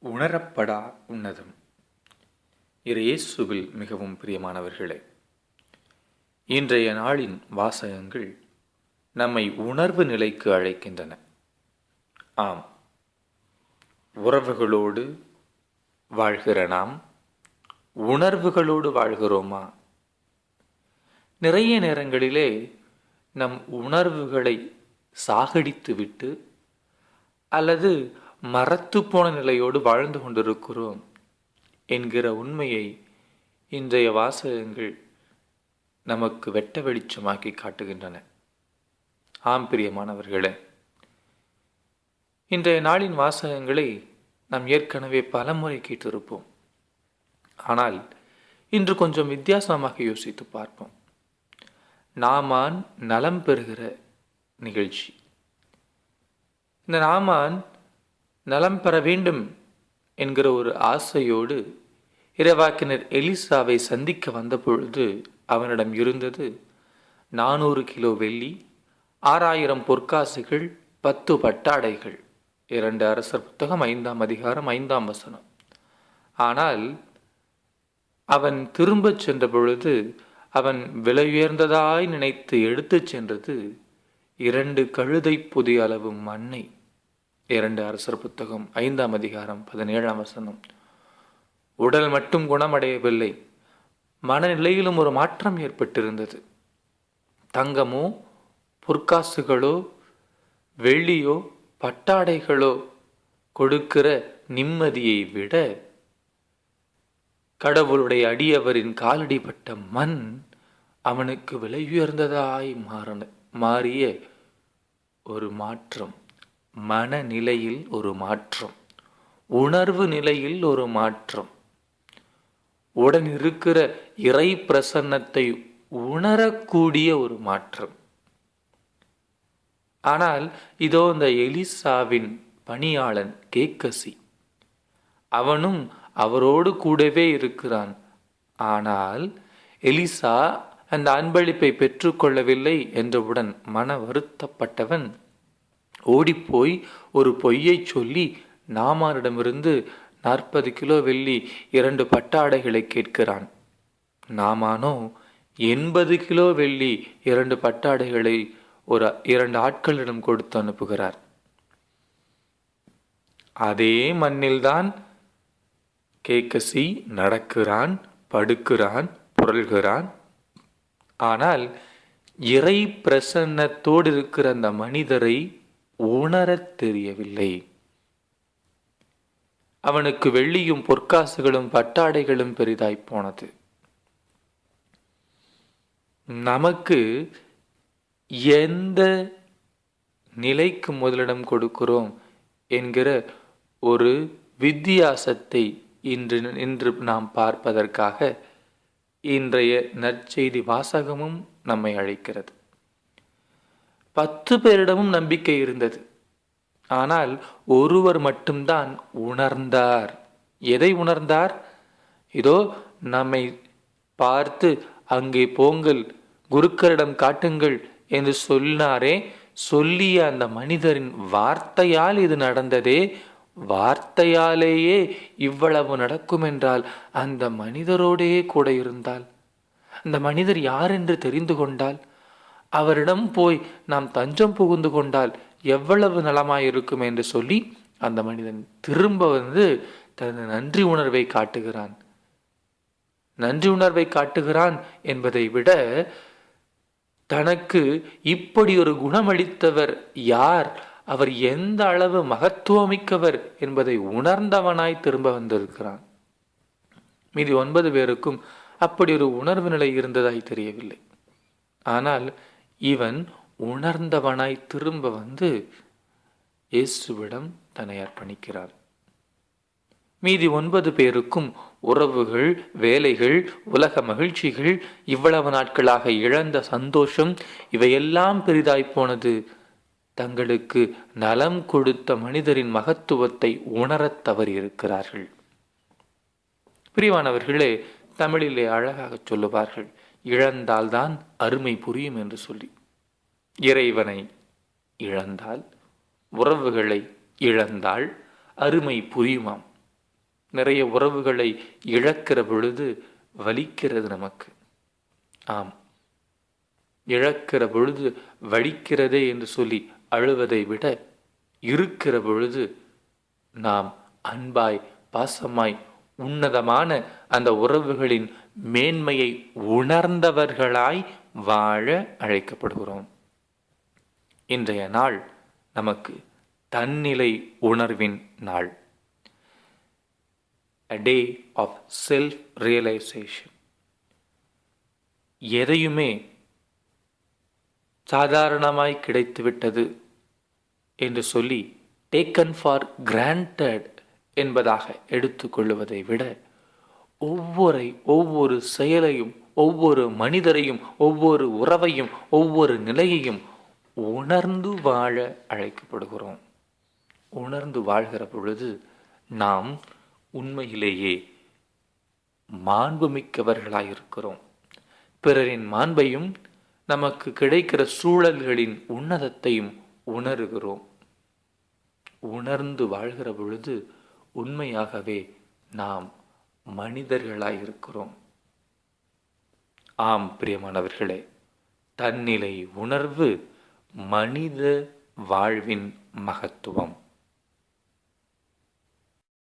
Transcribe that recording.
உணரப்படா உன்னதம். இயேசுவில் மிகவும் பிரியமானவர்களே, இன்றைய நாளின் வாசகங்கள் நம்மை உணர்வு நிலைக்கு அழைக்கின்றன. ஆம், உறவுகளோடு வாழ்கிற நாம் உணர்வுகளோடு வாழ்கிறோமா? நிறைய நேரங்களிலே நம் உணர்வுகளை சாகடித்துவிட்டு அல்லது மரத்து போன நிலையோடு வாழ்ந்து கொண்டிருக்கிறோம் என்கிற உண்மையை இன்றைய வாசகங்கள் நமக்கு வெட்ட வெளிச்சமாக்கி காட்டுகின்றன. ஆம் பிரியமானவர்களே, இன்றைய நாளின் வாசகங்களை நாம் ஏற்கனவே பலமுறை கேட்டிருப்போம். ஆனால் இன்று கொஞ்சம் வித்தியாசமாக யோசித்து பார்ப்போம். நாமான் நலம் பெறுகிற நிகழ்ச்சி. இந்த நாமான் நலம் பெற வேண்டும் என்கிற ஒரு ஆசையோடு இறைவாக்கினர் எலிசாவை சந்திக்க வந்தபொழுது அவனிடம் இருந்தது 400 கிலோ வெள்ளி, 6000 பொற்காசுகள், 10 பட்டாடைகள். 2 அரசர் புத்தகம் 5ஆம் அதிகாரம் 5ஆம் வசனம். ஆனால் அவன் திரும்பச் சென்ற பொழுது அவன் விலையுயர்ந்ததாய் நினைத்து எடுத்துச் சென்றது 2 கழுதை புதிய அளவு மண்ணை. 2 அரசர் புத்தகம் 5ஆம் அதிகாரம் 17ஆம் வசனம். உடல் மட்டும் குணமடையவில்லை, மனநிலையிலும் ஒரு மாற்றம் ஏற்பட்டிருந்தது. தங்கமோ பொற்காசுகளோ வெள்ளியோ பட்டாடைகளோ கொடுக்கிற நிம்மதியை விட கடவுளுடைய அடியவரின் காலடிப்பட்ட மண் அவனுக்கு விலையுயர்ந்ததாய் மாறிய ஒரு மாற்றம். மனநிலையில் ஒரு மாற்றம், உணர்வு நிலையில் ஒரு மாற்றம், உடன் இருக்கிற இறை பிரசன்னத்தை உணரக்கூடிய ஒரு மாற்றம். ஆனால் இதோ இந்த எலிசாவின் பணியாளன் கேக்கசி, அவனும் அவரோடு கூடவே இருக்கிறான். ஆனால் எலிசா அந்த அன்பளிப்பை பெற்றுக்கொள்ளவில்லை என்றவுடன் மன வருத்தப்பட்டவன் ஓடிப்போய் ஒரு பொய்யை சொல்லி நாமானிடமிருந்து 40 கிலோ வெள்ளி 2 பட்டாடைகளை கேட்கிறான். நாமானோ 80 கிலோ வெள்ளி 2 பட்டாடைகளை ஒரு 2 ஆட்களிடம் கொடுத்து அனுப்புகிறார். அதே மண்ணில்தான் கேக்கசி நடக்கிறான், படுக்கிறான், புரள்கிறான். ஆனால் இறை பிரசன்னத்தோடு இருக்கிற அந்த மனிதரை உணரத் தெரியவில்லை. அவனுக்கு வெள்ளியும் பொற்காசுகளும் பட்டாடைகளும் பெரிதாய் போனது. நமக்கு எந்த நிலைக்கு முதலிடம் கொடுக்கிறோம் என்கிற ஒரு வித்தியாசத்தை இன்று நாம் பார்ப்பதற்காக இன்றைய நற்செய்தி வாசகமும் நம்மை அழைக்கிறது. 10 பேரிடமும் நம்பிக்கை இருந்தது. ஆனால் ஒருவர் மட்டும்தான் உணர்ந்தார். எதை உணர்ந்தார்? இதோ நம்மை பார்த்து அங்கே போங்கள், குருக்களிடம் காட்டுங்கள் என்று சொன்னாரே, சொல்லிய அந்த மனிதரின் வார்த்தையால் இது நடந்ததே. வார்த்தையாலேயே இவ்வளவு நடக்கும் என்றால் அந்த மனிதரோடே கூட இருந்தால், அந்த மனிதர் யார் என்று தெரிந்து கொண்டால், அவரிடம் போய் நாம் தஞ்சம் புகுந்து கொண்டால் எவ்வளவு நலமாயிருக்கும் என்று சொல்லி அந்த மனிதன் திரும்ப தனது நன்றி உணர்வை காட்டுகிறான். நன்றி உணர்வை காட்டுகிறான் என்பதை விட தனக்கு இப்படி ஒரு குணமளித்தவர் யார், அவர் எந்த அளவு மகத்துவமிக்கவர் என்பதை உணர்ந்தவனாய் திரும்ப வந்திருக்கிறான். மீதி 9 பேருக்கும் அப்படி ஒரு உணர்வு நிலை இருந்ததாய் தெரியவில்லை. ஆனால் இவன் உணர்ந்தவனாய் திரும்ப வந்து இயேசுவிடம் தன்னை அர்ப்பணிக்கிறான். மீதி 9 பேருக்கும் உறவுகள், வேலைகள், உலக மகிழ்ச்சிகள், இவ்வளவு நாட்களாக இழந்த சந்தோஷம், இவையெல்லாம் பெரிதாய் போனது. தங்களுக்கு நலம் கொடுத்த மனிதரின் மகத்துவத்தை உணரத் தவறியிருக்கிறார்கள். பிரியமானவர்களே, தமிழிலே அழகாக சொல்லுவார்கள், இழந்தால்தான் அருமை புரியும் என்று சொல்லி. இறைவனை இழந்தால், உறவுகளை இழந்தால் அருமை புரியுமாம். நிறைய உறவுகளை இழக்கிற பொழுது வலிக்கிறது நமக்கு. ஆம், இழக்கிற பொழுது வலிக்கிறதே என்று சொல்லி அழுவதை விட, இருக்கிற பொழுது நாம் அன்பாய் பாசமாய் உன்னதமான அந்த உறவுகளின் மேன்மையை உணர்ந்தவர்களாய் வாழ அழைக்கப்படுகிறோம். இன்றைய நாள் நமக்கு தன்னிலை உணர்வின் நாள். A day of self-realization. எதையுமே சாதாரணமாய் கிடைத்துவிட்டது என்று சொல்லி டேக்கன் ஃபார் கிராண்டட் என்பதாக எடுத்துக்கொள்வதை விட, ஒவ்வொரு செயலையும், ஒவ்வொரு மனிதரையும், ஒவ்வொரு உறவையும், ஒவ்வொரு நிலையையும் உணர்ந்து வாழ அழைக்கப்படுகிறோம். உணர்ந்து வாழ்கிற பொழுது நாம் உண்மையிலேயே மாண்புமிக்கவர்களாயிருக்கிறோம். பிறரின் மாண்பையும் நமக்கு கிடைக்கிற சூழல்களின் உன்னதத்தையும் உணர்கிறோம். உணர்ந்து வாழ்கிற பொழுது உண்மையாகவே நாம் மனிதர்களாயிருக்கிறோம். ஆம் பிரியமானவர்களே, தன்னிலை உணர்வு மனித வாழ்வின் மகத்துவம்.